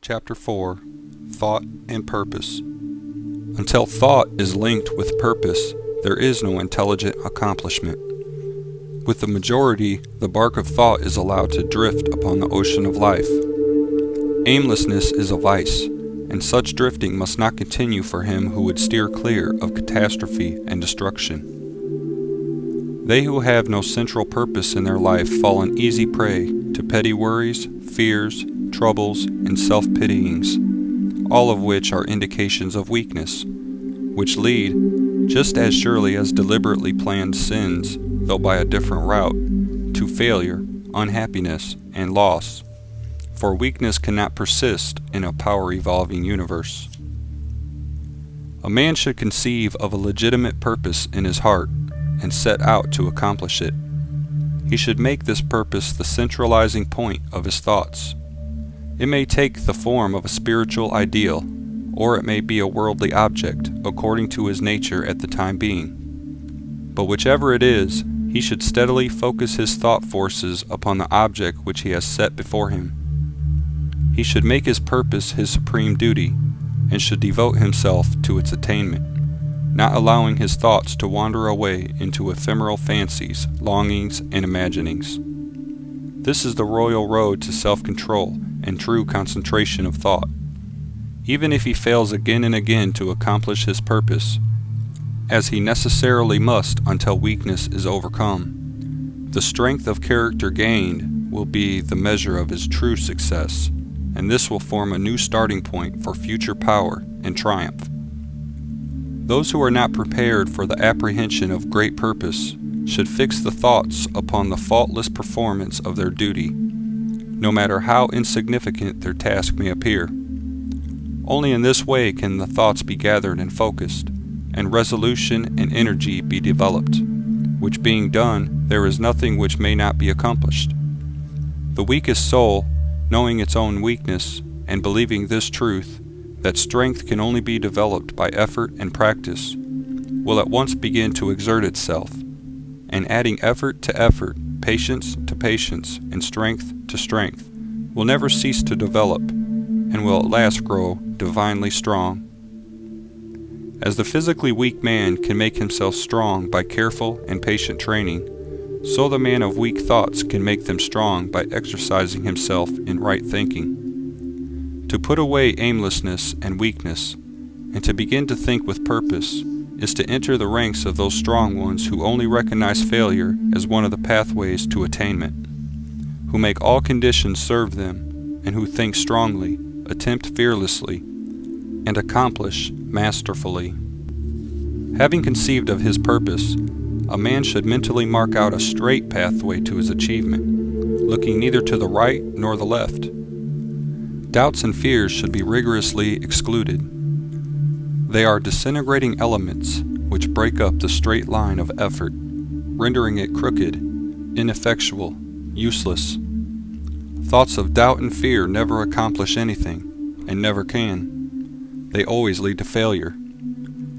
Chapter 4 Thought and Purpose. Until thought is linked with purpose, there is no intelligent accomplishment. With the majority, the bark of thought is allowed to drift upon the ocean of life. Aimlessness is a vice, and such drifting must not continue for him who would steer clear of catastrophe and destruction. They who have no central purpose in their life fall an easy prey to petty worries, fears, troubles, and self-pityings, all of which are indications of weakness, which lead, just as surely as deliberately planned sins, though by a different route, to failure, unhappiness, and loss. For weakness cannot persist in a power-evolving universe. A man should conceive of a legitimate purpose in his heart and set out to accomplish it. He should make this purpose the centralizing point of his thoughts. It may take the form of a spiritual ideal, or it may be a worldly object, according to his nature at the time being. But whichever it is, he should steadily focus his thought forces upon the object which he has set before him. He should make his purpose his supreme duty, and should devote himself to its attainment, not allowing his thoughts to wander away into ephemeral fancies, longings, and imaginings. This is the royal road to self-control and true concentration of thought. Even if he fails again and again to accomplish his purpose, as he necessarily must until weakness is overcome, the strength of character gained will be the measure of his true success, and this will form a new starting point for future power and triumph. Those who are not prepared for the apprehension of great purpose should fix the thoughts upon the faultless performance of their duty, no matter how insignificant their task may appear. Only in this way can the thoughts be gathered and focused, and resolution and energy be developed, which being done, there is nothing which may not be accomplished. The weakest soul, knowing its own weakness, and believing this truth, that strength can only be developed by effort and practice, will at once begin to exert itself, and adding effort to effort, patience to patience, and strength to strength, will never cease to develop, and will at last grow divinely strong. As the physically weak man can make himself strong by careful and patient training, so the man of weak thoughts can make them strong by exercising himself in right thinking. To put away aimlessness and weakness, and to begin to think with purpose, is to enter the ranks of those strong ones who only recognize failure as one of the pathways to attainment, who make all conditions serve them, and who think strongly, attempt fearlessly, and accomplish masterfully. Having conceived of his purpose, a man should mentally mark out a straight pathway to his achievement, looking neither to the right nor the left. Doubts and fears should be rigorously excluded. They are disintegrating elements which break up the straight line of effort, rendering it crooked, ineffectual, useless. Thoughts of doubt and fear never accomplish anything, and never can. They always lead to failure.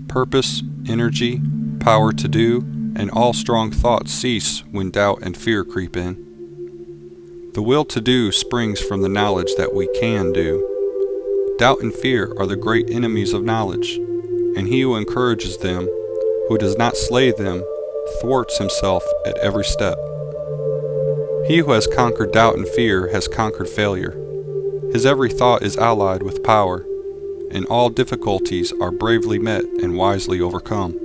Purpose, energy, power to do, and all strong thoughts cease when doubt and fear creep in. The will to do springs from the knowledge that we can do. Doubt and fear are the great enemies of knowledge, and he who encourages them, who does not slay them, thwarts himself at every step. He who has conquered doubt and fear has conquered failure. His every thought is allied with power, and all difficulties are bravely met and wisely overcome.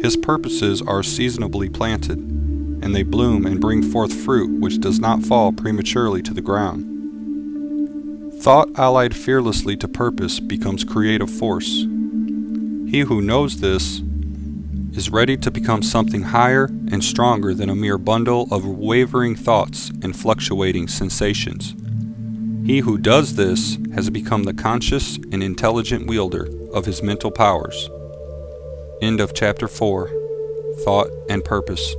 His purposes are seasonably planted, and they bloom and bring forth fruit which does not fall prematurely to the ground. Thought allied fearlessly to purpose becomes creative force. He who knows this is ready to become something higher and stronger than a mere bundle of wavering thoughts and fluctuating sensations. He who does this has become the conscious and intelligent wielder of his mental powers. End of Chapter 4. Thought and Purpose.